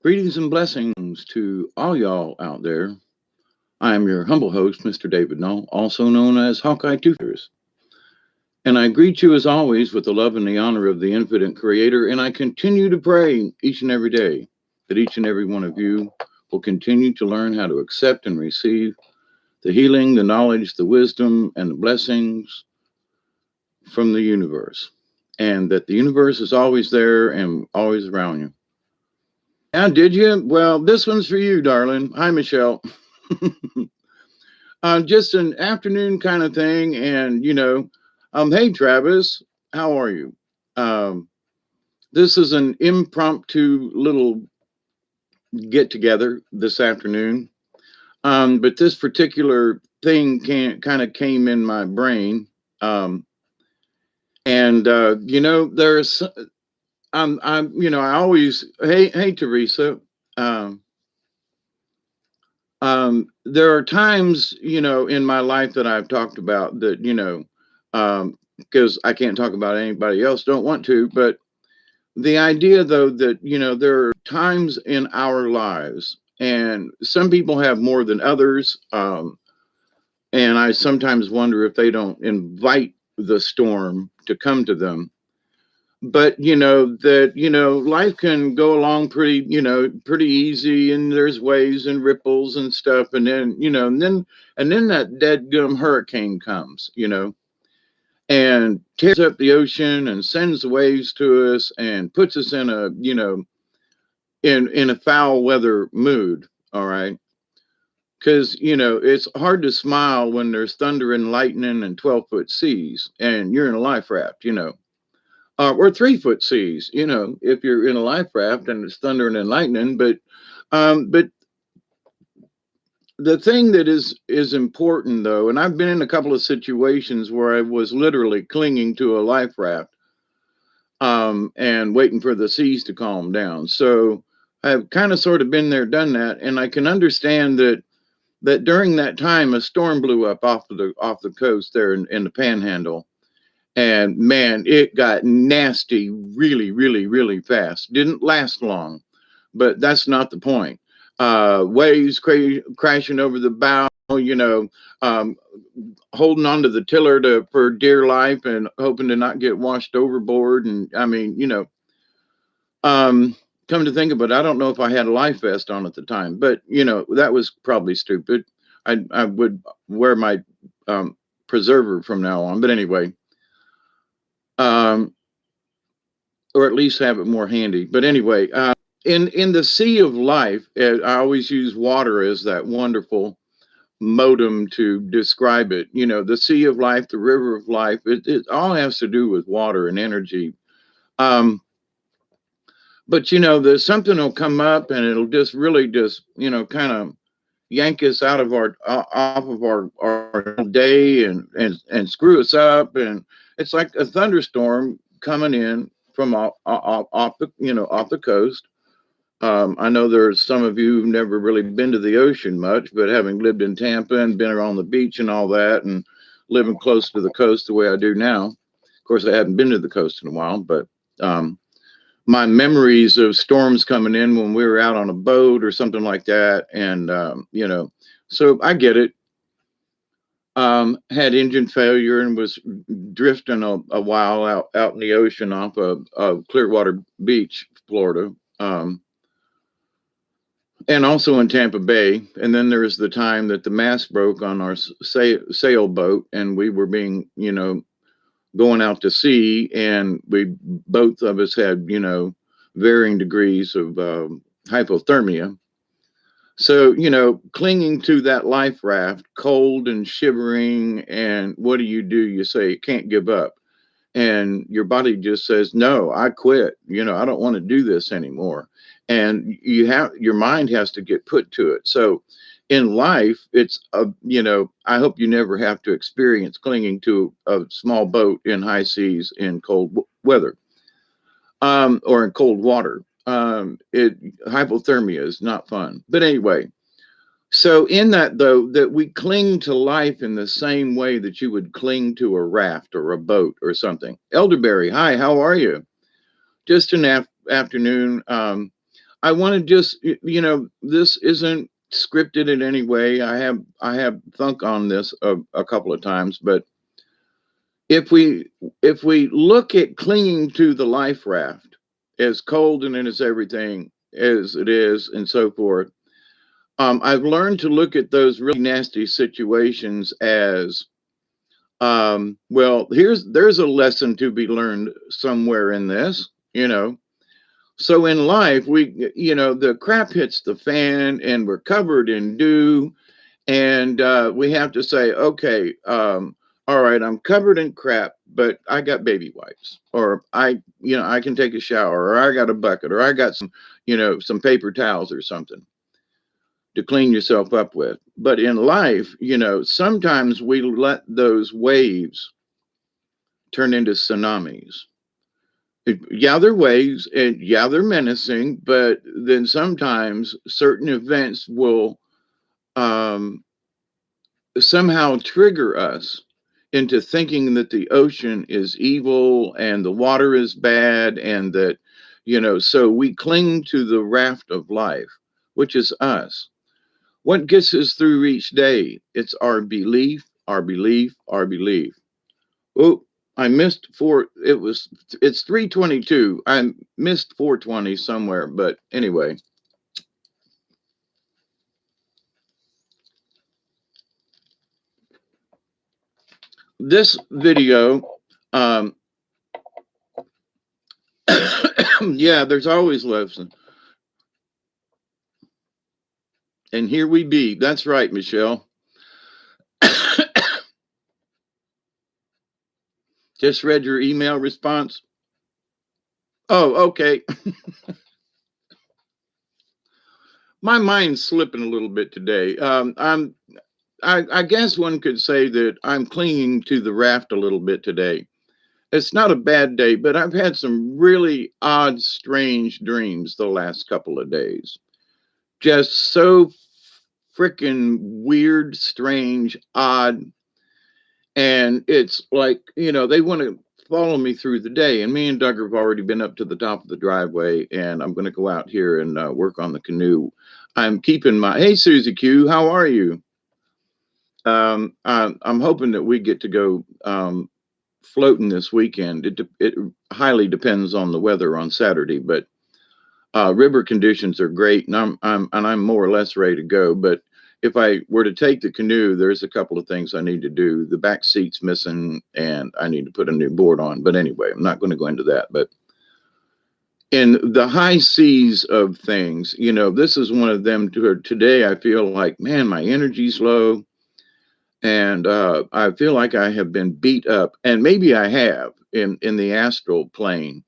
Greetings and blessings to all y'all out there. I am your humble host, Mr. David Null, also known as Hawkeye Toothers. And I greet you as always with the love and the honor of the infinite creator. And I continue to pray each and every day that each and every one of you will continue to learn how to accept and receive the healing, the knowledge, the wisdom, and the blessings from the universe. And that the universe is always there and always around you. Yeah, did you? Well, this one's for you, darling. Hi, Michelle. Just an afternoon kind of thing. And, hey, Travis, how are you? Um, this is an impromptu little get together this afternoon. But this particular thing kind of came in my brain. There's, I always, hey, Teresa. Um, there are times, in my life that I've talked about that, because I can't talk about anybody else, don't want to, but the idea though that, there are times in our lives and some people have more than others. And I sometimes wonder if they don't invite the storm to come to them, but life can go along pretty easy, and there's waves and ripples and stuff, and then and then that dead gum hurricane comes, and tears up the ocean and sends the waves to us and puts us in a in a foul weather mood. All right, because it's hard to smile when there's thunder and lightning and 12-foot seas and you're in a life raft, or 3-foot seas, if you're in a life raft and it's thundering and lightning. But the thing that is important though, and I've been in a couple of situations where I was literally clinging to a life raft, and waiting for the seas to calm down. So I've kind of sort of been there, done that, and I can understand that during that time a storm blew up off the coast there in the Panhandle. And man, it got nasty really, really, really fast. Didn't last long, but that's not the point. Waves crashing over the bow, um, holding onto the tiller for dear life and hoping to not get washed overboard. And I mean, come to think of it, I don't know if I had a life vest on at the time, but that was probably stupid. I would wear my preserver from now on. But anyway, um, or at least have it more handy. But anyway, in the sea of life, I always use water as that wonderful modem to describe it. The sea of life, the river of life, it all has to do with water and energy. Um, but there's something will come up and it'll just really just kind of yank us out of our off of our day and screw us up, and it's like a thunderstorm coming in from off the off the coast. I know there's some of you who've never really been to the ocean much, but having lived in Tampa and been around the beach and all that, and living close to the coast the way I do now, of course I haven't been to the coast in a while, but my memories of storms coming in when we were out on a boat or something like that. And, so I get it. Had engine failure and was drifting a while out in the ocean off of Clearwater Beach, Florida. And also in Tampa Bay. And then there was the time that the mast broke on our sailboat and we were being, going out to sea, and we both of us had varying degrees of hypothermia. So clinging to that life raft, cold and shivering, and what do? You say can't give up, and your body just says no, I quit. I don't want to do this anymore, and your mind has to get put to it. So in life, it's I hope you never have to experience clinging to a small boat in high seas in cold weather, or in cold water. Hypothermia is not fun. But anyway, so in that though, that we cling to life in the same way that you would cling to a raft or a boat or something. Elderberry, hi, how are you? Just an afternoon. I want to just, this isn't scripted in any way. I have thunk on this a couple of times, but if we look at clinging to the life raft, as cold and as everything as it is and so forth, I've learned to look at those really nasty situations as, well, there's a lesson to be learned somewhere in this. So in life, the crap hits the fan and we're covered in dew, and we have to say, okay, all right, I'm covered in crap, but I got baby wipes, or I can take a shower, or I got a bucket, or I got some paper towels or something to clean yourself up with. But in life, sometimes we let those waves turn into tsunamis. Yeah, they're waves, and yeah, they're menacing, but then sometimes certain events will um, somehow trigger us into thinking that the ocean is evil and the water is bad, and that, so we cling to the raft of life, which is us. What gets us through each day? It's our belief, our belief, our belief. Oh, I missed four. It's 3:22. I missed 4:20 somewhere, but anyway. This video, um, yeah, there's always lesson. And here we be. That's right, Michelle. Just read your email response. Oh, okay. My mind's slipping a little bit today. I guess one could say that I'm clinging to the raft a little bit today. It's not a bad day, but I've had some really odd, strange dreams the last couple of days. Just so freaking weird, strange, odd. And it's like, they want to follow me through the day. And me and Doug have already been up to the top of the driveway, and I'm going to go out here and work on the canoe. I'm keeping hey, Susie Q, how are you? I'm hoping that we get to go floating this weekend. It highly depends on the weather on Saturday, but river conditions are great, and I'm more or less ready to go. But if I were to take the canoe, there's a couple of things I need to do. The back seat's missing, and I need to put a new board on. But anyway, I'm not going to go into that. But in the high seas of things, this is one of them. Today, I feel like, man, my energy's low. And I feel like I have been beat up, and maybe I have in the astral plane.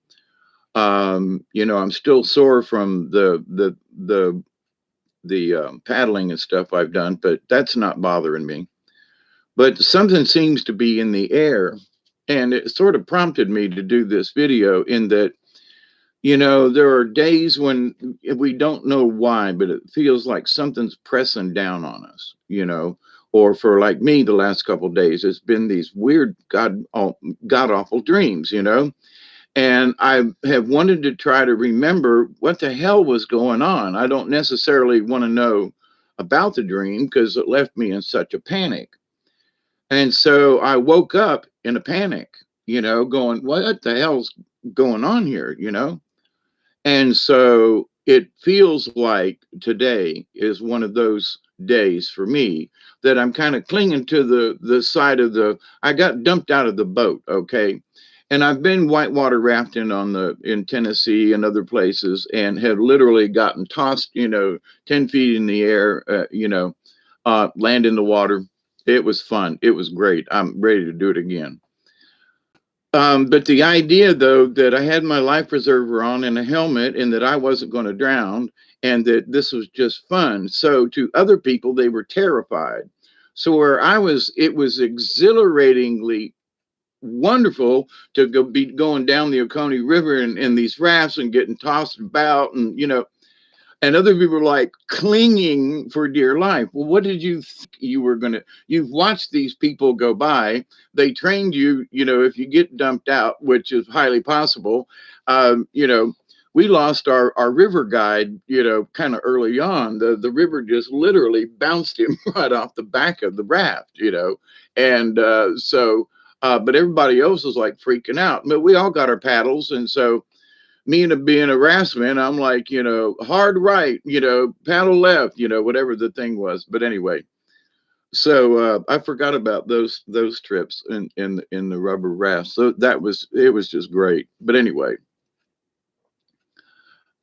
I'm still sore from the paddling and stuff I've done, but that's not bothering me. But something seems to be in the air, and it sort of prompted me to do this video. In that, there are days when we don't know why, but it feels like something's pressing down on us. Or for like me, the last couple of days, it's been these weird god awful dreams, and I have wanted to try to remember what the hell was going on. I don't necessarily want to know about the dream because it left me in such a panic. And so I woke up in a panic, going, what the hell's going on here, And so it feels like today is one of those days for me that I'm kind of clinging to the side of I got dumped out of the boat, okay? And I've been whitewater rafting in Tennessee and other places, and have literally gotten tossed, 10 feet in the air, land in the water. It was fun. It was great. I'm ready to do it again. But the idea, though, that I had my life preserver on and a helmet, and that I wasn't going to drown, and that this was just fun. So to other people, they were terrified. So where I was, it was exhilaratingly wonderful to be going down the Oconee River in these rafts and getting tossed about, and and other people were like clinging for dear life. Well, what did you think you were going to? You've watched these people go by. They trained you, if you get dumped out, which is highly possible, we lost our river guide, kind of early on. The river just literally bounced him right off the back of the raft, and but everybody else was like freaking out. But we all got our paddles, and so me and being a raftsman, I'm like, hard right, paddle left, whatever the thing was. But anyway, so I forgot about those trips in the rubber raft. So it was just great. But anyway,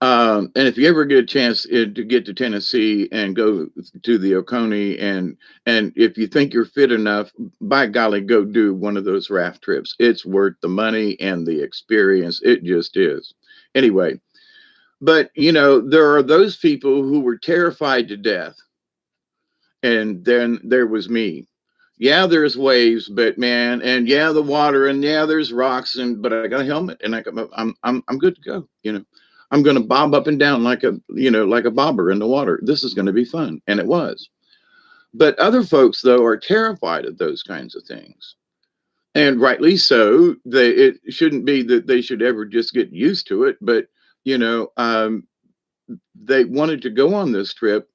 and if you ever get a chance to get to Tennessee and go to the Oconee, and if you think you're fit enough, by golly, go do one of those raft trips. It's worth the money and the experience. It just is. Anyway, but there are those people who were terrified to death, and then there was me. Yeah, there's waves, but man, and yeah, the water, and yeah, there's rocks, but I got a helmet, and I'm good to go. I'm going to bob up and down like a bobber in the water. This is going to be fun, and it was. But other folks, though, are terrified of those kinds of things, and rightly so. It shouldn't be that they should ever just get used to it, but they wanted to go on this trip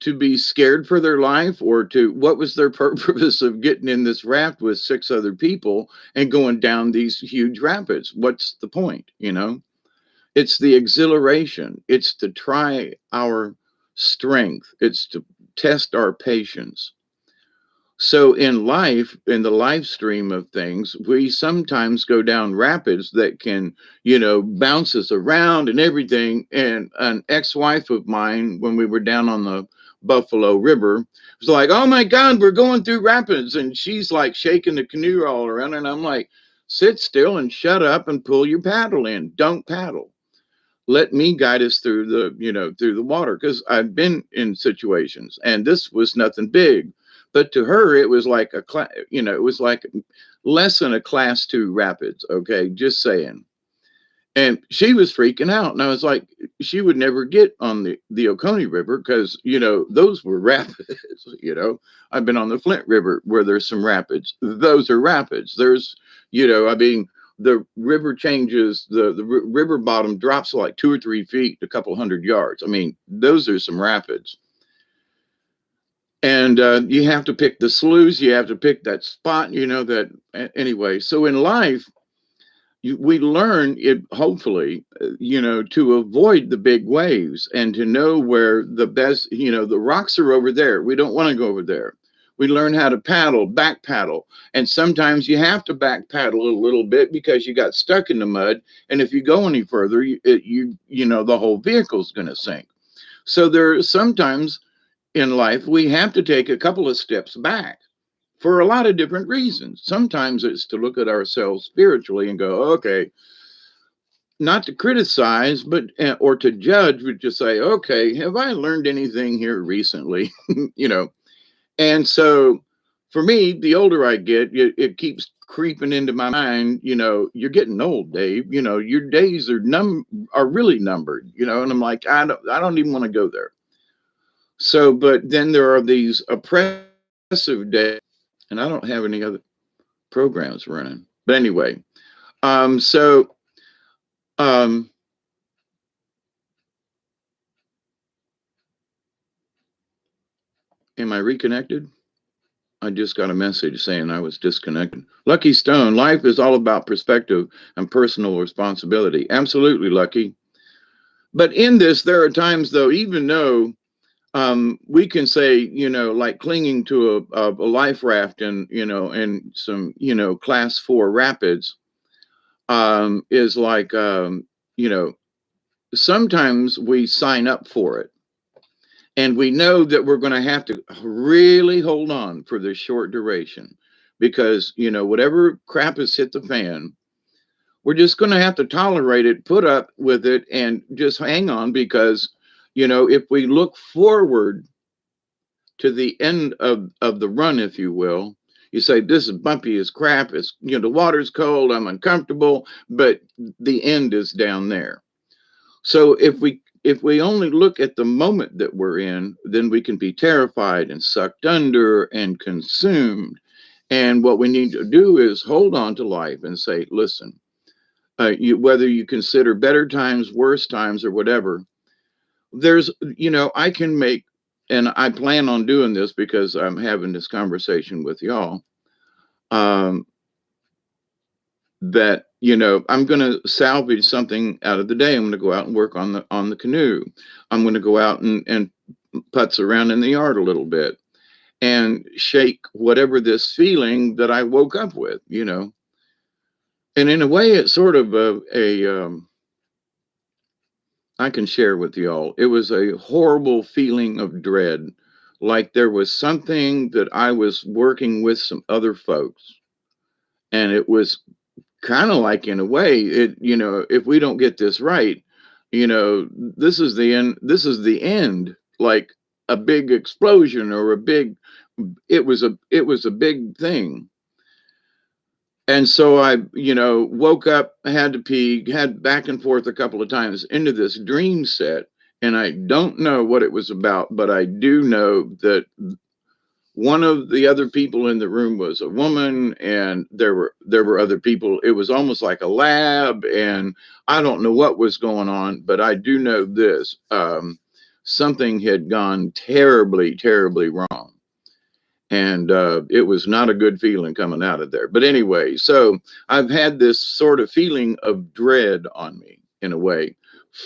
to be scared for their life, or what was their purpose of getting in this raft with 6 other people and going down these huge rapids? What's the point? It's the exhilaration. It's to try our strength. It's to test our patience. So in life, in the live stream of things, we sometimes go down rapids that can, bounce us around and everything. And an ex-wife of mine, when we were down on the Buffalo River, was like, "Oh my God, we're going through rapids." And she's like shaking the canoe all around. And I'm like, "Sit still and shut up and pull your paddle in. Don't paddle. Let me guide us through through the water." Because I've been in situations, and this was nothing big. But to her, it was like it was like less than a class 2 rapids. Okay, just saying. And she was freaking out, and I was like, she would never get on the Oconee River because those were rapids. I've been on the Flint River where there's some rapids. Those are rapids. There's I mean, the river changes. The river bottom drops like 2 or 3 feet, a couple hundred yards. I mean, those are some rapids. And you have to pick the sloughs. You have to pick that spot, that anyway. So in life, we learn it, hopefully, to avoid the big waves and to know where the best, the rocks are over there. We don't want to go over there. We learn how to paddle, back paddle. And sometimes you have to back paddle a little bit because you got stuck in the mud. And if you go any further, the whole vehicle's going to sink. So there sometimes in life, we have to take a couple of steps back for a lot of different reasons. Sometimes it's to look at ourselves spiritually and go, okay, not to criticize, but or to judge, but to say, okay, have I learned anything here recently? And so for me, the older I get, it keeps creeping into my mind, you're getting old, Dave. Your days are really numbered, and I'm like, I don't even want to go there. So, but then there are these oppressive days, and I don't have any other programs running. But anyway, so am I reconnected? I just got a message saying I was disconnected. Lucky Stone, life is all about perspective and personal responsibility. Absolutely, Lucky. But in this, there are times, though, even though we can say, like clinging to a life raft and some, class 4 rapids is like, sometimes we sign up for it. And we know that we're going to have to really hold on for this short duration because, whatever crap has hit the fan, we're just going to have to tolerate it, put up with it, and just hang on because, if we look forward to the end of the run, if you will, you say, this is bumpy as crap. It's, the water's cold. I'm uncomfortable, but the end is down there. So if we only look at the moment that we're in, then we can be terrified and sucked under and consumed. And what we need to do is hold on to life and say, listen, whether you consider better times, worse times, or whatever, I can make, and I plan on doing this because I'm having this conversation with y'all. Um, that I'm going to salvage something out of the day. I'm going to go out and work on the canoe. I'm going to go out and putz around in the yard a little bit and shake whatever this feeling that I woke up with. And in a way, it's sort of I can share with y'all. It was a horrible feeling of dread, like there was something that I was working with some other folks, and it was kind of like, in a way, if we don't get this right, this is the end. This is the end. Like a big explosion or a big. It was a big thing. And so I, woke up, had to pee, had back and forth a couple of times into this dream set. And I don't know what it was about, but I do know that one of the other people in the room was a woman, and there were other people. It was almost like a lab, and I don't know what was going on, but I do know this: something had gone terribly, terribly wrong, and it was not a good feeling coming out of there. But anyway, so I've had this sort of feeling of dread on me in a way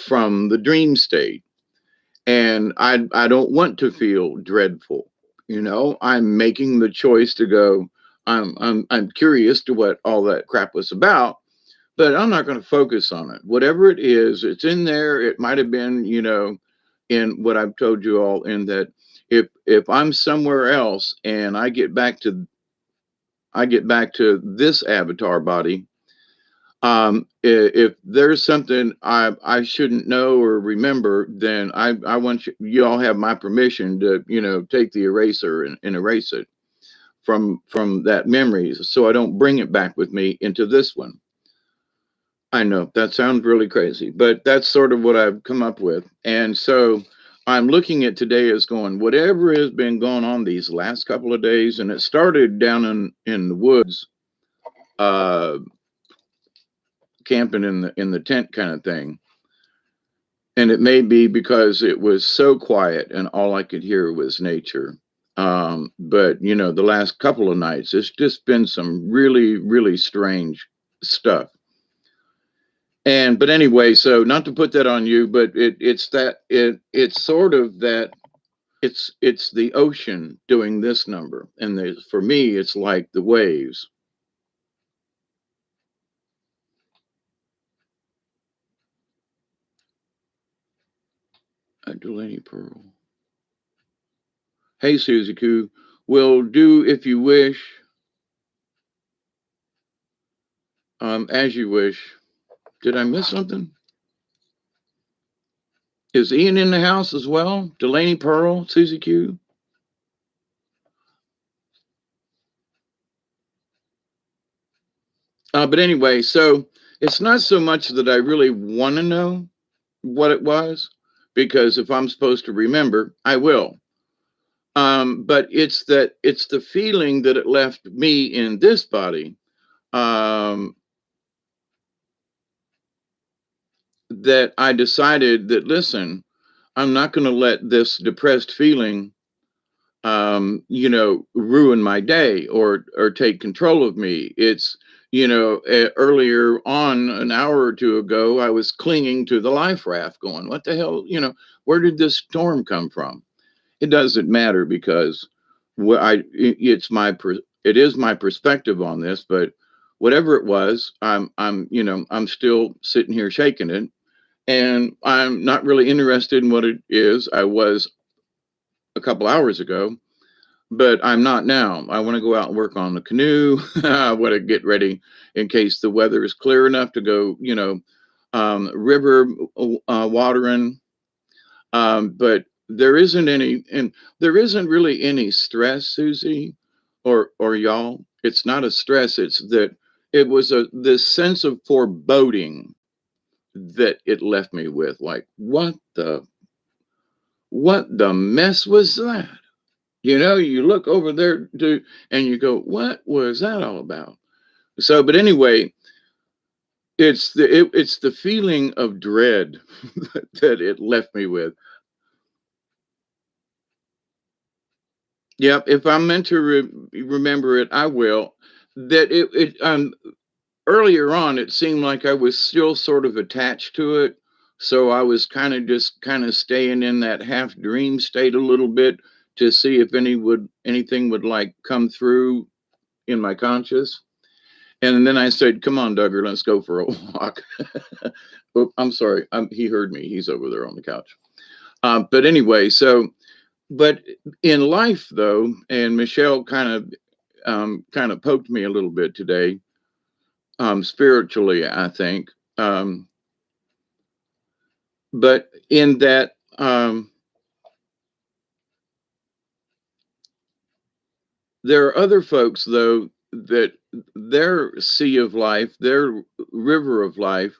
from the dream state, and I don't want to feel dreadful. I'm making the choice to go. I'm curious to what all that crap was about, but I'm not going to focus on it. Whatever it is, it's in there. It might have been, in what I've told you all, in that if I'm somewhere else and I get back to this avatar body, if there's something I shouldn't know or remember, then I want you all have my permission to take the eraser and erase it from that memory, so I don't bring it back with me into this one. I know that sounds really crazy, but that's sort of what I've come up with. And so I'm looking at today as going, whatever has been going on these last couple of days, and it started down in the woods, uh, camping in the tent kind of thing. And it may be because it was so quiet and all I could hear was nature. But the last couple of nights, it's just been some really, really strange stuff. But anyway, so not to put that on you, but it's sort of that it's the ocean doing this number, and for me, it's like the waves. Delaney Pearl. Hey, Susie Q. Will do if you wish, as you wish. Did I miss something? Is Ian in the house as well? Delaney Pearl, Susie Q. But anyway, so it's not so much that I really want to know what it was, because if I'm supposed to remember, I will. But it's the feeling that it left me in this body, that I decided that, listen, I'm not going to let this depressed feeling, ruin my day or take control of me. It's, earlier on, an hour or two ago, I was clinging to the life raft going, what the hell, where did this storm come from? It doesn't matter, because it is my perspective on this, but whatever it was, I'm still sitting here shaking it, and I'm not really interested in what it is. I was a couple hours ago, but I'm not now. I want to go out and work on the canoe. I want to get ready in case the weather is clear enough to go, river watering. But there isn't any, and there isn't really any stress, Susie, or y'all. It's not a stress. It's that it was this sense of foreboding that it left me with. Like, what the mess was that? You look over there and you go, what was that all about? So, but anyway, it's the feeling of dread that it left me with. Yep, if I'm meant to remember it, I will. That it earlier on, it seemed like I was still sort of attached to it. So I was kind of just kind of staying in that half dream state a little bit to see if anything would like come through in my conscious. And then I said, "Come on, Duggar, let's go for a walk." Oh, I'm sorry. He heard me. He's over there on the couch. But anyway, but in life though, and Michelle kind of poked me a little bit today, spiritually, I think. But in that, there are other folks though that their sea of life, their river of life,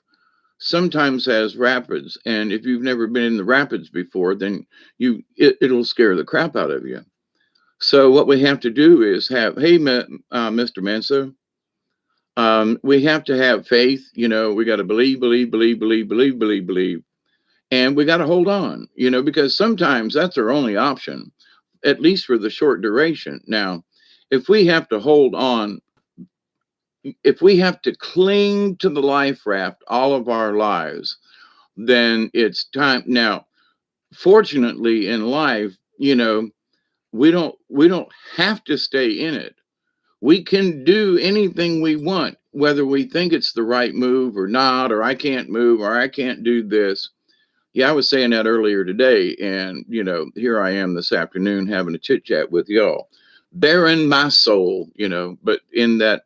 sometimes has rapids. And if you've never been in the rapids before, then it'll scare the crap out of you. So what we have to do is have, hey, Mr. Mensa, we have to have faith. We got to believe, believe, believe, believe, believe, believe, believe, and we got to hold on. Because sometimes that's our only option, at least for the short duration. Now, if we have to hold on, if we have to cling to the life raft all of our lives, then it's time. Now, fortunately, in life, we don't have to stay in it. We can do anything we want, whether we think it's the right move or not, or I can't move, or I can't do this. Yeah, I was saying that earlier today, and here I am this afternoon having a chit chat with y'all, bearing my soul, but in that,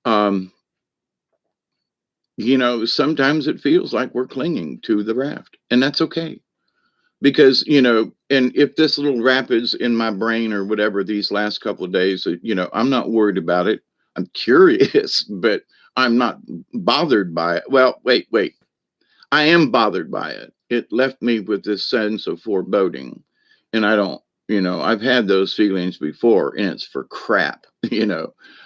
um, sometimes it feels like we're clinging to the raft, and that's okay. Because and if this little rapids in my brain or whatever these last couple of days, I'm not worried about it. I'm curious, but I'm not bothered by it. Well, wait, I am bothered by it. It left me with this sense of foreboding, and I don't, I've had those feelings before, and it's for crap.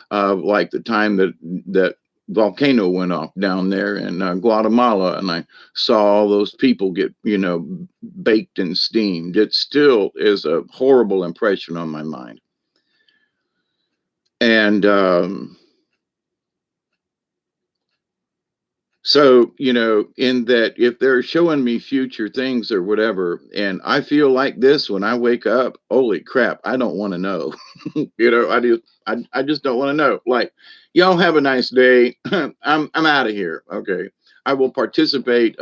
Like the time that volcano went off down there in Guatemala, and I saw all those people get, baked and steamed. It still is a horrible impression on my mind. And so, in that, if they're showing me future things or whatever, and I feel like this when I wake up, holy crap, I don't want to know. I just don't want to know. Like, y'all have a nice day. I'm out of here. Okay. I will participate.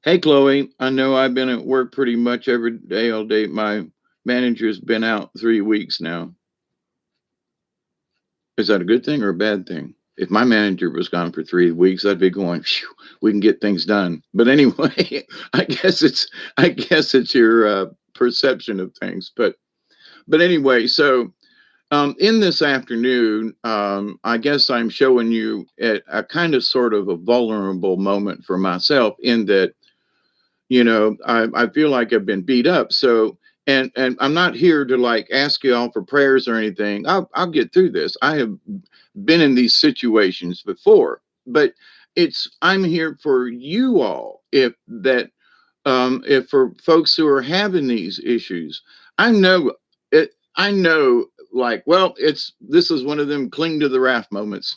Hey, Chloe, I know I've been at work pretty much every day, all day. My manager's been out 3 weeks now. Is that a good thing or a bad thing? If my manager was gone for 3 weeks, I'd be going, phew, we can get things done. But anyway, I guess it's your perception of things. But anyway, so in this afternoon, I guess I'm showing you a kind of sort of a vulnerable moment for myself in that, I feel like I've been beat up. So, and I'm not here to like ask you all for prayers or anything. I'll get through this. I have been in these situations before, but I'm here for you all. If for folks who are having these issues, I know it. I know, like, well, this is one of them cling to the raft moments.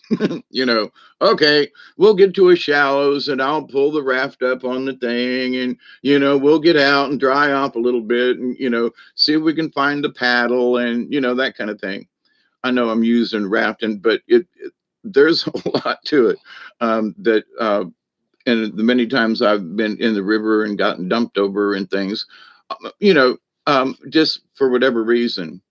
you know, okay, we'll get to a shallows and I'll pull the raft up on the thing, and we'll get out and dry off a little bit, and see if we can find the paddle, and that kind of thing. I know I'm using rafting, but there's a lot to it, that and the many times I've been in the river and gotten dumped over and things, just for whatever reason.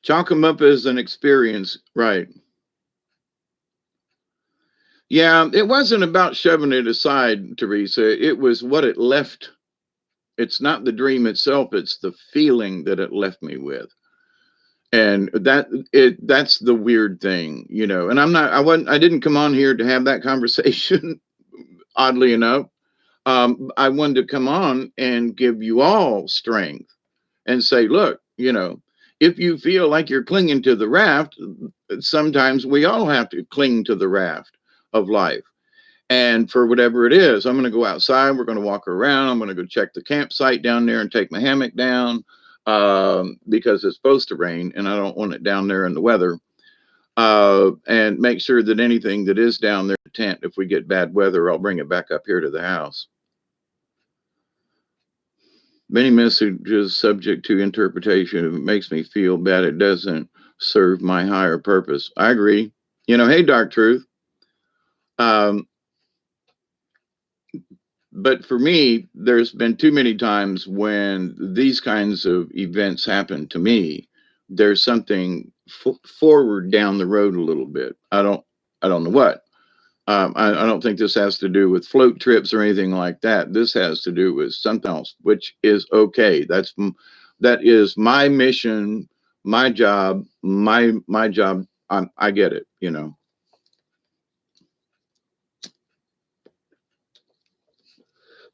Chalk them up as an experience, right? Yeah, it wasn't about shoving it aside, Teresa. It was what it left. It's not the dream itself, it's the feeling that it left me with. And that's the weird thing, and I didn't come on here to have that conversation, oddly enough. I wanted to come on and give you all strength and say, look, if you feel like you're clinging to the raft, sometimes we all have to cling to the raft of life. And for whatever it is, I'm going to go outside. We're going to walk around. I'm going to go check the campsite down there and take my hammock down because it's supposed to rain and I don't want it down there in the weather. And make sure that anything that is down there in the tent, if we get bad weather, I'll bring it back up here to the house. Many messages subject to interpretation. If it makes me feel bad, it doesn't serve my higher purpose. I agree. Hey, Dark Truth. But for me, there's been too many times when these kinds of events happen to me. There's something forward down the road a little bit. I don't know what. I don't think this has to do with float trips or anything like that. This has to do with something else, which is okay. That is my mission, my job, my job. I get it,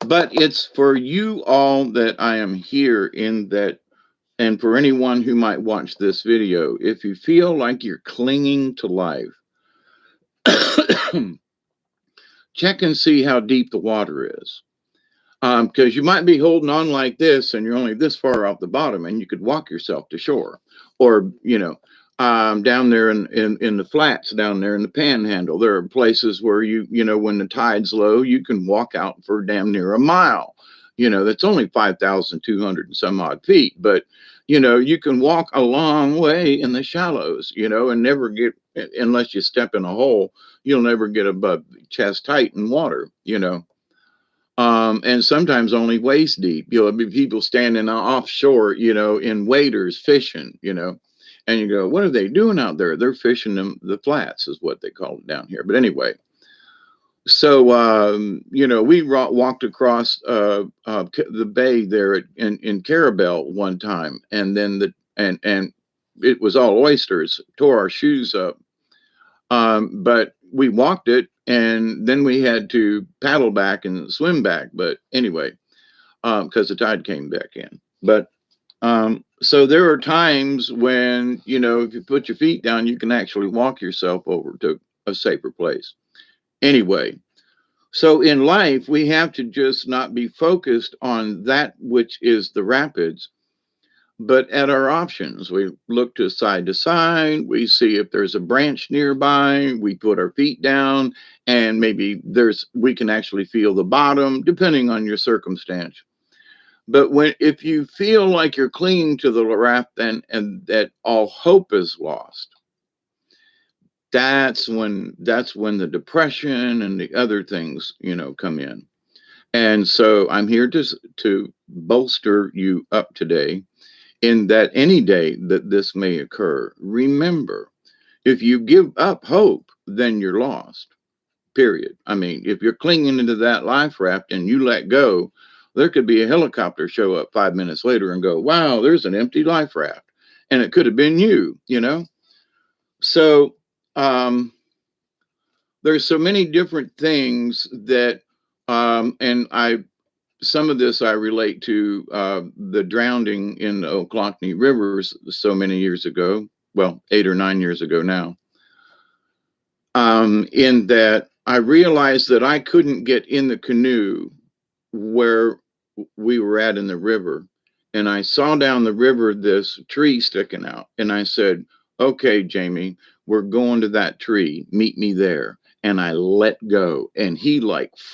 But it's for you all that I am here in that, and for anyone who might watch this video, if you feel like you're clinging to life, check and see how deep the water is. Because you might be holding on like this and you're only this far off the bottom and you could walk yourself to shore. Or, down there in the flats, down there in the panhandle, there are places where when the tide's low, you can walk out for damn near a mile. That's only 5,200 and some odd feet. But, you can walk a long way in the shallows, and never get, unless you step in a hole, you'll never get above chest height in water, and sometimes only waist deep. You'll be people standing offshore, in waders fishing, and you go, what are they doing out there? They're fishing the flats, is what they call it down here. But anyway, so we walked across the bay there in Carabel one time, and then and it was all oysters. Tore our shoes up, but we walked it, and then we had to paddle back and swim back. But anyway, because the tide came back in. But so there are times when, if you put your feet down, you can actually walk yourself over to a safer place. Anyway, so in life, we have to just not be focused on that which is the rapids, but at our options. We look to side, we see if there's a branch nearby, we put our feet down, and maybe we can actually feel the bottom, depending on your circumstance. But if you feel like you're clinging to the raft and that all hope is lost, that's when the depression and the other things, come in. And so I'm here to bolster you up today, in that any day that this may occur, remember, if you give up hope, then you're lost, period. I mean, if you're clinging into that life raft and you let go, there could be a helicopter show up 5 minutes later and go, wow, there's an empty life raft. And it could have been you, So there's so many different things that, and some of this I relate to the drowning in the Ocklawahnee rivers so many years ago, well, 8 or 9 years ago now, in that I realized that I couldn't get in the canoe where we were at in the river. And I saw down the river this tree sticking out. And I said, okay, Jamie, we're going to that tree. Meet me there. And I let go. And he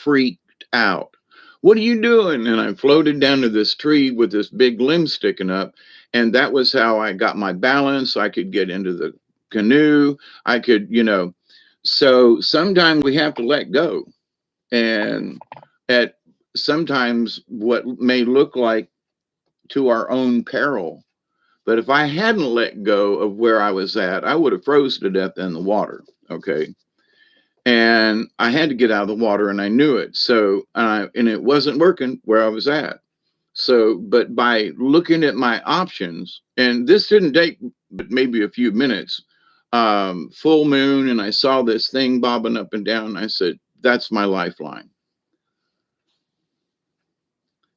freaked out. What are you doing? And I floated down to this tree with this big limb sticking up. And that was how I got my balance. I could get into the canoe. I could, So sometimes we have to let go. And at sometimes what may look like to our own peril. But if I hadn't let go of where I was at, I would have froze to death in the water. Okay. And I had to get out of the water, and I knew it. So, and it wasn't working where I was at. So, but by looking at my options, and this didn't take but maybe a few minutes, full moon, and I saw this thing bobbing up and down. And I said, that's my lifeline.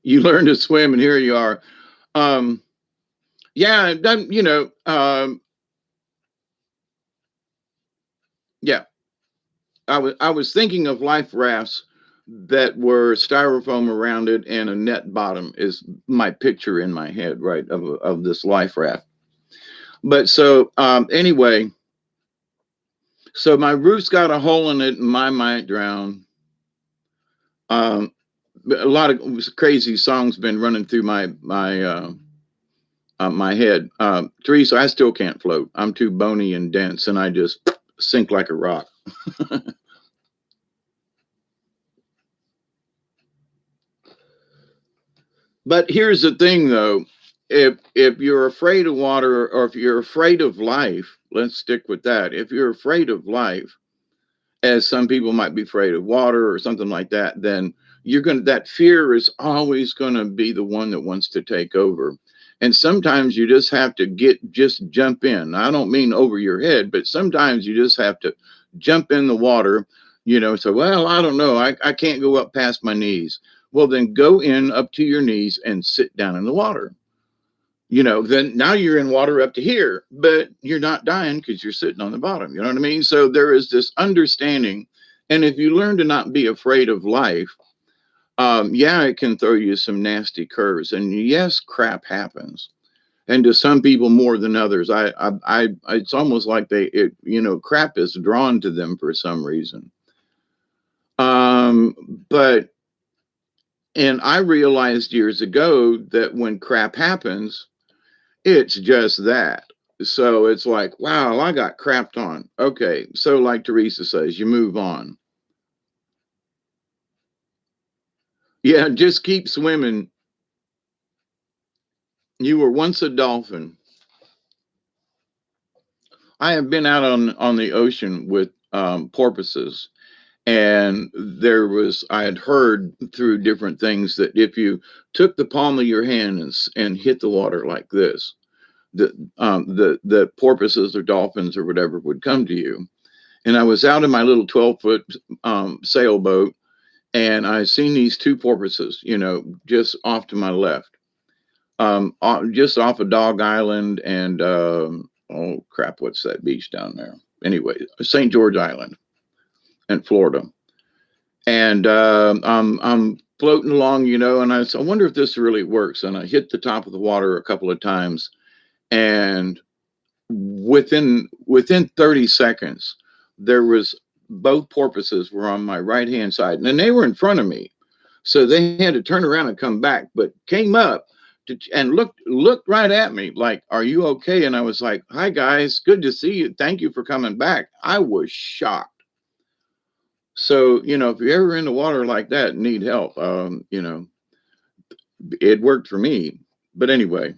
You learn to swim, and here you are. Um, yeah, yeah. I was thinking of life rafts that were styrofoam around it and a net bottom is my picture in my head, right, of this life raft. But so anyway, so my roof's got a hole in it, and I might drown. Um, a lot of crazy songs been running through my head. Teresa, I still can't float. I'm too bony and dense, and I just sink like a rock. But here's the thing, though. If you're afraid of water, or if you're afraid of life, let's stick with that. If you're afraid of life, as some people might be afraid of water or something like that, then that fear is always gonna be the one that wants to take over. And sometimes you just have to just jump in. I don't mean over your head, but sometimes you just have to jump in the water, so, well, I don't know, I can't go up past my knees. Well, then go in up to your knees and sit down in the water. Then now you're in water up to here, but you're not dying because you're sitting on the bottom. You know what I mean? So there is this understanding. And if you learn to not be afraid of life, yeah, it can throw you some nasty curves. And yes, crap happens. And to some people more than others. It's almost like crap is drawn to them for some reason. Um, but, and I realized years ago that when crap happens, it's just that. So it's like, wow, I got crapped on. Okay. So, like Teresa says, you move on. Yeah, just keep swimming. You were once a dolphin. I have been out on the ocean with porpoises. And I had heard through different things that if you took the palm of your hand and hit the water like this, the porpoises or dolphins or whatever would come to you. And I was out in my little 12-foot sailboat, and I seen these two porpoises, just off to my left, just off of Dog Island and oh crap, what's that beach down there? Anyway, St. George Island in Florida, and I'm floating along, and I wonder if this really works. And I hit the top of the water a couple of times, and within 30 seconds there was both porpoises were on my right hand side, and they were in front of me, so they had to turn around and come back, but came up and looked right at me like, are you okay? And I was like, hi guys, good to see you, thank you for coming back. I was shocked. So if you're ever in the water like that and need help, it worked for me. But anyway,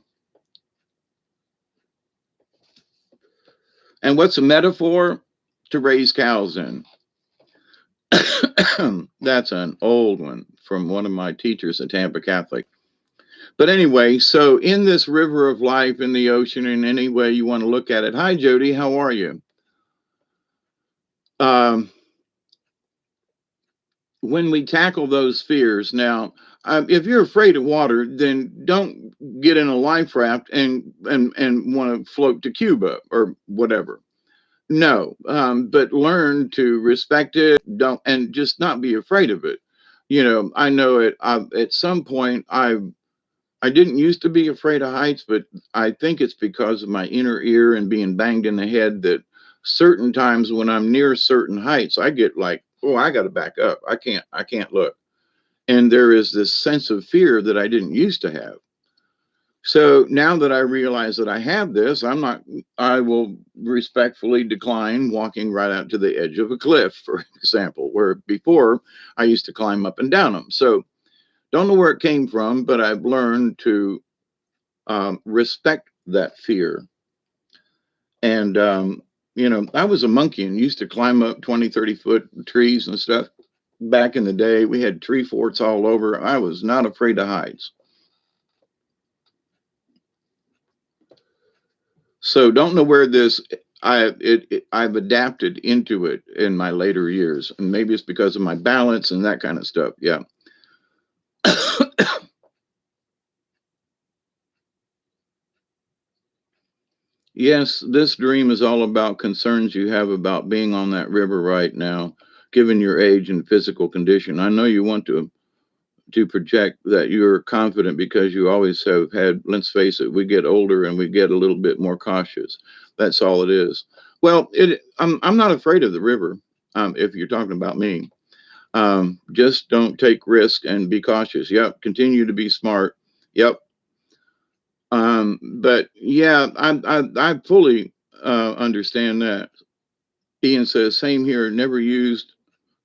and what's a metaphor? To raise cows in. That's an old one from one of my teachers at Tampa Catholic. But anyway, so in this river of life, in the ocean, in any way you want to look at it. Hi, Jody. How are you? Um, when we tackle those fears, now, if you're afraid of water, then don't get in a life raft and want to float to Cuba or whatever. No, but learn to respect it. Don't, and just not be afraid of it. I know it. At some point, I didn't used to be afraid of heights, but I think it's because of my inner ear and being banged in the head that certain times when I'm near certain heights, I get like, oh, I got to back up. I can't look. And there is this sense of fear that I didn't used to have. So now that I realize that I have this, I will respectfully decline walking right out to the edge of a cliff, for example, where before I used to climb up and down them. So don't know where it came from, but I've learned to respect that fear. And, I was a monkey and used to climb up 20, 30-foot trees and stuff. Back in the day, we had tree forts all over. I was not afraid of heights. So don't know where I've adapted into it in my later years, and maybe it's because of my balance and that kind of stuff. Yeah. Yes, this dream is all about concerns you have about being on that river right now, given your age and physical condition. I know you want to project that you're confident because you always have had, let's face it, we get older and we get a little bit more cautious. That's all it is. Well, I'm not afraid of the river. If you're talking about me, just don't take risk and be cautious. Yep. Continue to be smart. Yep. But yeah, I fully understand that. Ian says, same here, never used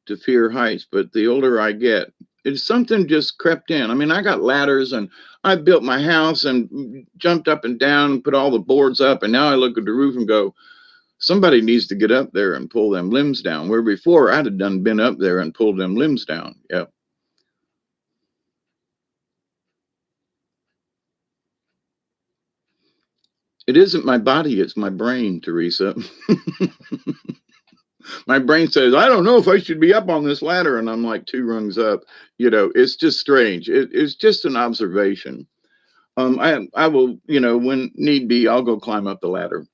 to fear heights, but the older I get, it's something just crept in. I mean, I got ladders and I built my house and jumped up and down and put all the boards up. And now I look at the roof and go, somebody needs to get up there and pull them limbs down. Where before I'd have done been up there and pulled them limbs down. Yep. It isn't my body, it's my brain, Teresa. My brain says, I don't know if I should be up on this ladder. And I'm like two rungs up. It's just strange. It's just an observation. I will, when need be, I'll go climb up the ladder,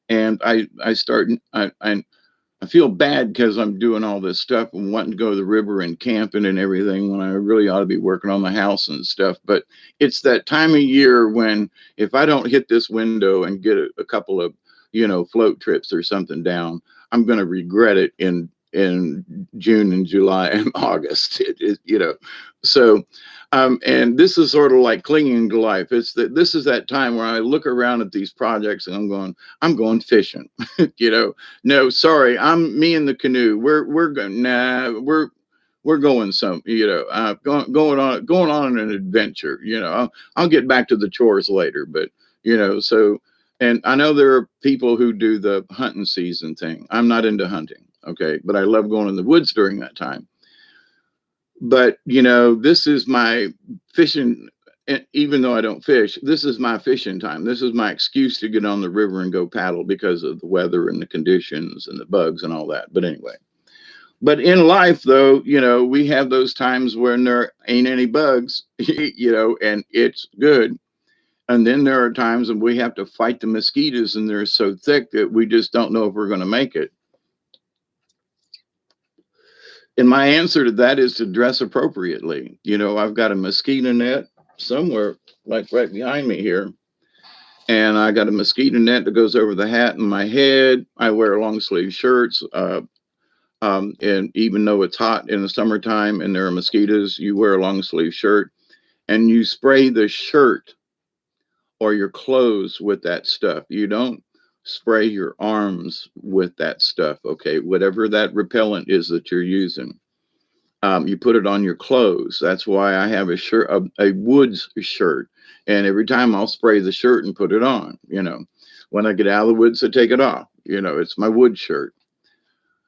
and I feel bad because I'm doing all this stuff and wanting to go to the river and camping and everything when I really ought to be working on the house and stuff. But it's that time of year when if I don't hit this window and get a couple of, float trips or something down, I'm going to regret it in June and July and August. So and this is sort of like clinging to life. This is that time where I look around at these projects and I'm going fishing. you know, no, sorry, I'm me in the canoe. We're going we're going going on an adventure. I'll get back to the chores later, but so and I know there are people who do the hunting season thing. I'm not into hunting, okay, but I love going in the woods during that time. But this is my fishing. Even though I don't fish, this is my fishing time. This is my excuse to get on the river and go paddle because of the weather and the conditions and the bugs and all that. But anyway, but in life though, we have those times when there ain't any bugs, and it's good. And then there are times when we have to fight the mosquitoes and they're so thick that we just don't know if we're going to make it. And my answer to that is to dress appropriately. I've got a mosquito net somewhere, like right behind me here. And I got a mosquito net that goes over the hat and my head. I wear long sleeve shirts. And even though it's hot in the summertime and there are mosquitoes, you wear a long sleeve shirt and you spray the shirt or your clothes with that stuff. You don't spray your arms with that stuff. Okay. Whatever that repellent is that you're using. You put it on your clothes. That's why I have a shirt, a woods shirt. And every time I'll spray the shirt and put it on, when I get out of the woods, I take it off. It's my wood shirt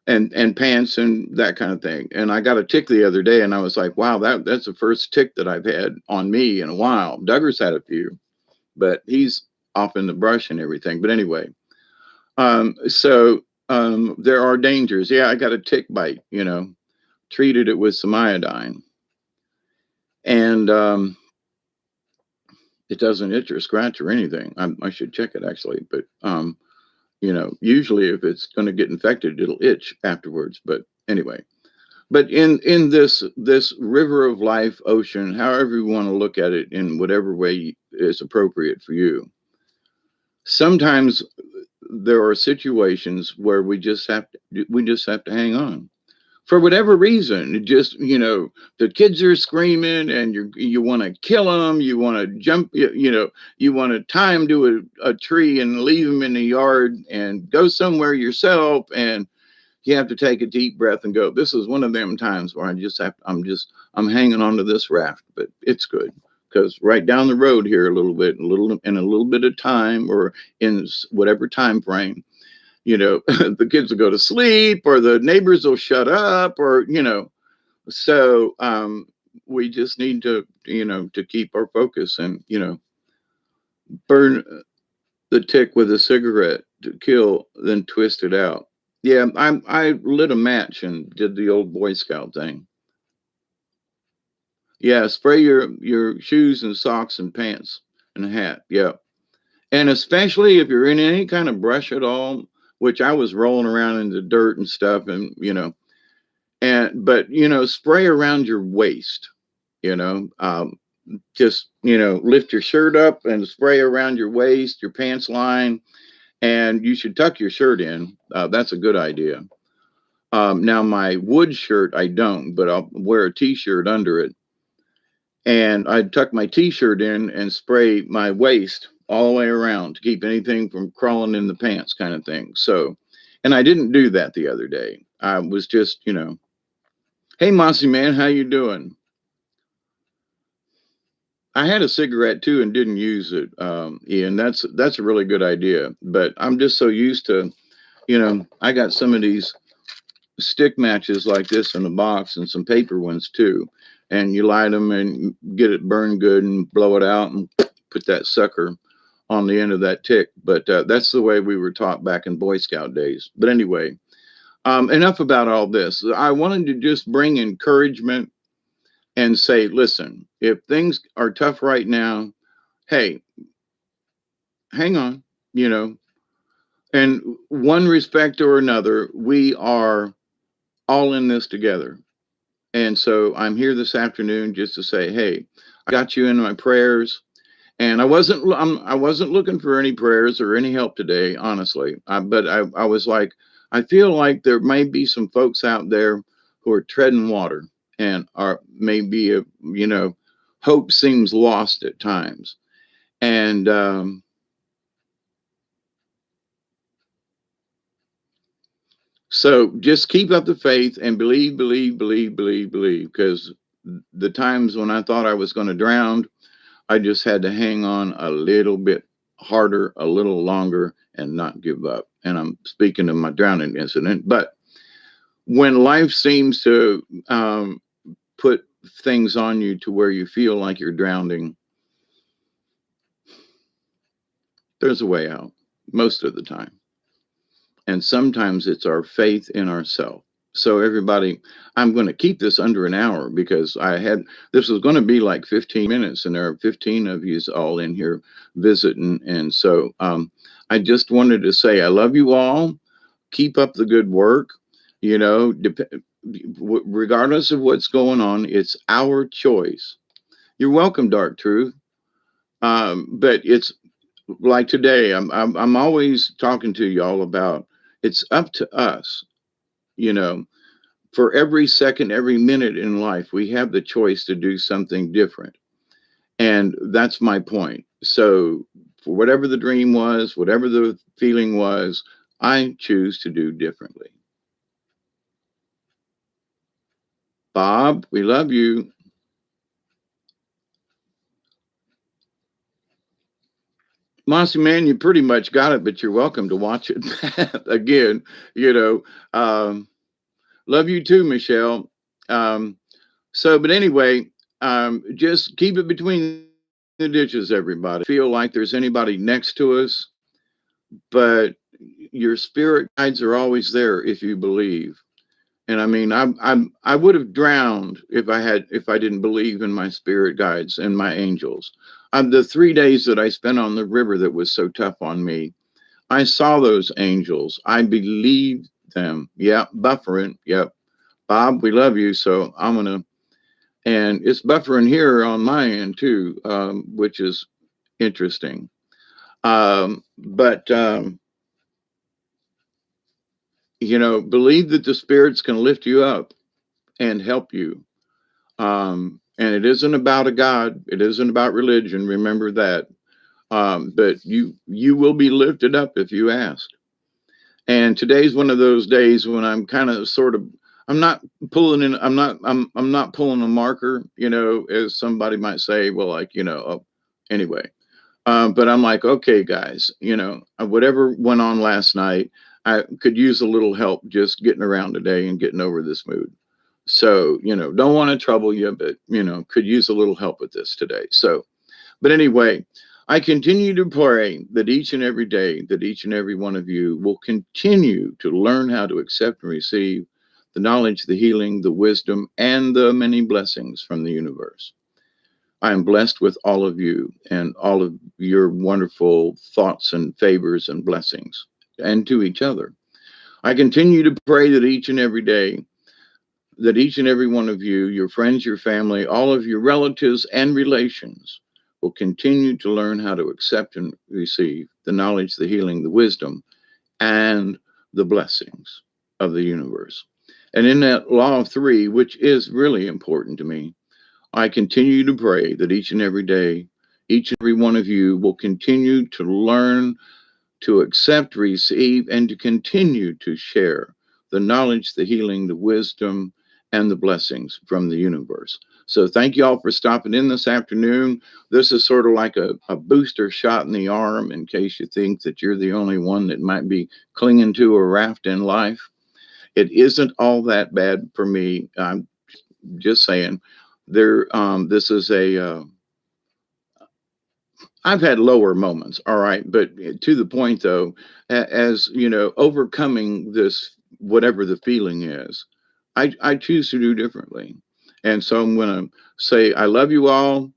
and pants and that kind of thing. And I got a tick the other day and I was like, wow, that's the first tick that I've had on me in a while. Duggar's had a few, but he's off in the brush and everything. But anyway, there are dangers. Yeah, I got a tick bite, treated it with some iodine. And it doesn't itch or scratch or anything. I should check it actually, but usually if it's going to get infected, it'll itch afterwards. But anyway, but in this river of life, ocean, however you want to look at it, in whatever way is appropriate for you. Sometimes there are situations where we just have to hang on for whatever reason. It just the kids are screaming and you want to kill them, you want to jump, you want to tie them to a tree and leave them in the yard and go somewhere yourself, and you have to take a deep breath and go, this is one of them times where I'm hanging on to this raft, but it's good because right down the road here a little bit of time, or in whatever time frame, the kids will go to sleep or the neighbors will shut up, or so we just need to keep our focus and burn the tick with a cigarette to kill, then twist it out. Yeah, I lit a match and did the old Boy Scout thing. Yeah, spray your shoes and socks and pants and a hat. Yeah. And especially if you're in any kind of brush at all, which I was rolling around in the dirt and stuff, and but spray around your waist, you know, just lift your shirt up and spray around your waist, your pants line, and you should tuck your shirt in. That's a good idea. Now my wood shirt, I don't, but I'll wear a t-shirt under it, and I'd tuck my t-shirt in and spray my waist all the way around to keep anything from crawling in the pants, kind of thing. So, and I didn't do that the other day. I was just, hey, Mossy man, how you doing? I had a cigarette too and didn't use it, Ian. That's a really good idea. But I'm just so used to, I got some of these stick matches like this in a box and some paper ones too. And you light them and get it burned good and blow it out and put that sucker on the end of that tick. But that's the way we were taught back in Boy Scout days. But anyway, enough about all this. I wanted to just bring encouragement and say, listen, if things are tough right now, hey, hang on, in one respect or another, we are all in this together. And so I'm here this afternoon just to say, hey, I got you in my prayers. And I wasn't looking for any prayers or any help today, honestly. But I was like, I feel like there may be some folks out there who are treading water and are maybe, hope seems lost at times. And so just keep up the faith and believe, believe, believe, believe, believe. Because the times when I thought I was going to drown, I just had to hang on a little bit harder, a little longer, and not give up. And I'm speaking of my drowning incident. But when life seems to put things on you to where you feel like you're drowning, there's a way out most of the time. And sometimes it's our faith in ourselves. So everybody, I'm going to keep this under an hour because this was going to be like 15 minutes and there are 15 of you all in here visiting. And so I just wanted to say, I love you all. Keep up the good work. Regardless of what's going on, it's our choice. You're welcome, Dark Truth. But it's like today, I'm always talking to y'all about it's up to us, for every second, every minute in life, we have the choice to do something different. And that's my point. So for whatever the dream was, whatever the feeling was, I choose to do differently. Bob, we love you. Mossy man, you pretty much got it, but you're welcome to watch it again. Love you too, Michelle. But anyway, just keep it between the ditches, everybody. Feel like there's anybody next to us, but your spirit guides are always there if you believe. And I mean, I would have drowned if I didn't believe in my spirit guides and my angels. The 3 days that I spent on the river that was so tough on me, I saw those angels. I believed them. Yeah, buffering. Yep. Bob, we love you. So and it's buffering here on my end too, which is interesting. Believe that the spirits can lift you up and help you. And it isn't about a God. It isn't about religion. Remember that. But you will be lifted up if you ask. And today's one of those days when I'm kind of I'm not pulling a marker, as somebody might say, well, like, anyway. But I'm like, okay, guys, whatever went on last night, I could use a little help just getting around today and getting over this mood. So, don't want to trouble you, but, could use a little help with this today. So, but anyway, I continue to pray that each and every day, that each and every one of you will continue to learn how to accept and receive the knowledge, the healing, the wisdom, and the many blessings from the universe. I am blessed with all of you and all of your wonderful thoughts and favors and blessings, and to each other. I continue to pray that each and every day, that each and every one of you, your friends, your family, all of your relatives and relations, will continue to learn how to accept and receive the knowledge, the healing, the wisdom, and the blessings of the universe. And in that law of three, which is really important to me, I continue to pray that each and every day, each and every one of you will continue to learn to accept, receive, and to continue to share the knowledge, the healing, the wisdom, and the blessings from the universe. So thank you all for stopping in this afternoon. This is sort of like a booster shot in the arm in case you think that you're the only one that might be clinging to a raft in life. It isn't all that bad for me. I'm just saying. This is I've had lower moments, all right, but to the point though, as you know, overcoming this, whatever the feeling is, I choose to do differently. And so I'm going to say, I love you all,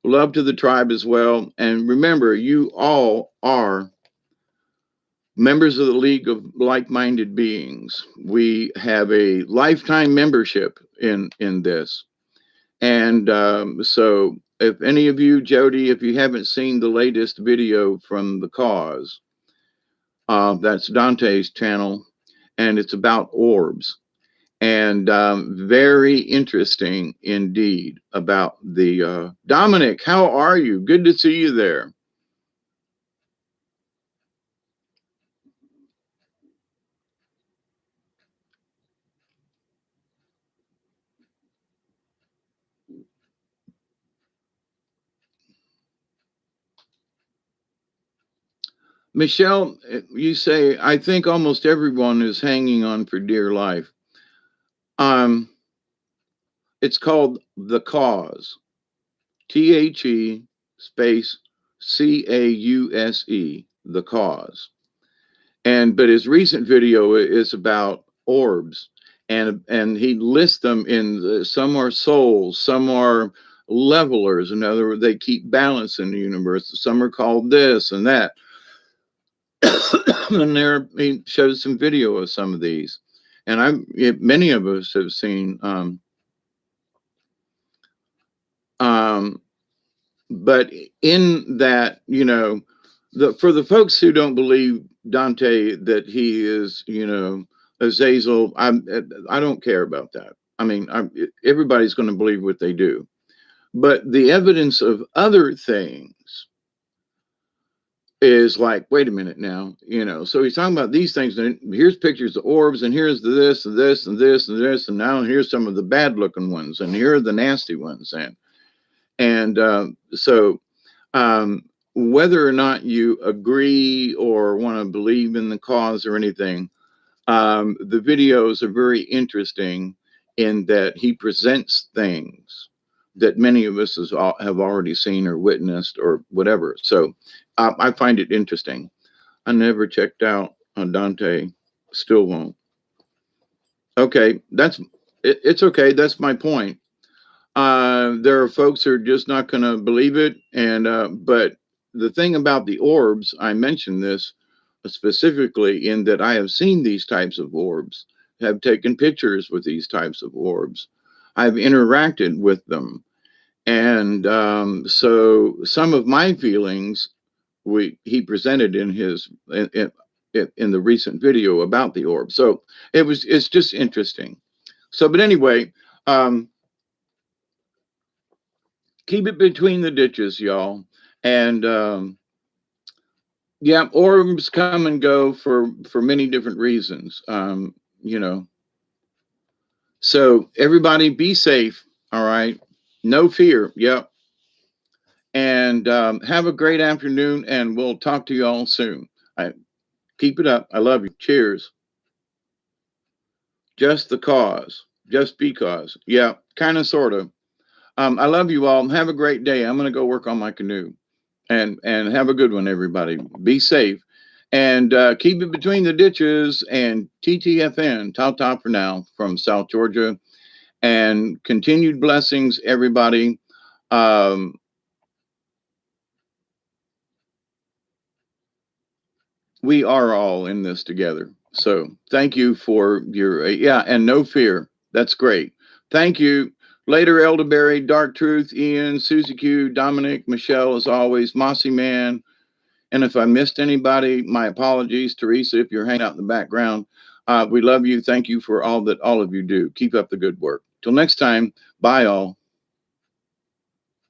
love to the tribe as well. And remember, you all are members of the League of Like-Minded Beings. We have a lifetime membership in this. And so if any of you, Jody, if you haven't seen the latest video from The Cause, that's Dante's channel, and it's about orbs. And very interesting indeed about the, Dominic, how are you? Good to see you there. Michelle, you say, I think almost everyone is hanging on for dear life. It's called The Cause. THE space CAUSE, The Cause. But his recent video is about orbs, and he lists them in some are souls, some are levelers. In other words, they keep balance in the universe. Some are called this and that. And there he shows some video of some of these, and many of us have seen. But in that, you know, for the folks who don't believe Dante that he is, you know, Azazel, I don't care about that. I mean, everybody's going to believe what they do, but the evidence of other things is like, wait a minute now, you know. So he's talking about these things, and here's pictures of orbs, and here's this and this and this and this, and now here's some of the bad looking ones, and here are the nasty ones, and so whether or not you agree or want to believe in the cause or anything, the videos are very interesting in that he presents things that many of us have already seen or witnessed or whatever. So I find it interesting. I never checked out on Dante, still won't. Okay, it's okay. That's my point. There are folks who are just not going to believe it, but the thing about the orbs, I mentioned this specifically in that I have seen these types of orbs, have taken pictures with these types of orbs. I've interacted with them. And so some of my feelings he presented in the recent video about the orb. So it's just interesting. So, but anyway, keep it between the ditches, y'all. And yeah, orbs come and go for many different reasons. You know, so everybody be safe. All right, no fear. Yep. And have a great afternoon, and we'll talk to you all soon. Keep it up. I love you. Cheers. Just the cause. Just because. Yeah, kind of, sort of. I love you all. Have a great day. I'm going to go work on my canoe. And have a good one, everybody. Be safe. And keep it between the ditches. And TTFN, ta for now, from South Georgia. And continued blessings, everybody. Um, we are all in this together. So thank you for your, yeah, and no fear. That's great. Thank you. Later, Elderberry, Dark Truth, Ian, Susie Q, Dominic, Michelle, as always, Mossy Man. And if I missed anybody, my apologies. Teresa, if you're hanging out in the background, we love you. Thank you for all that all of you do. Keep up the good work. Till next time, bye all.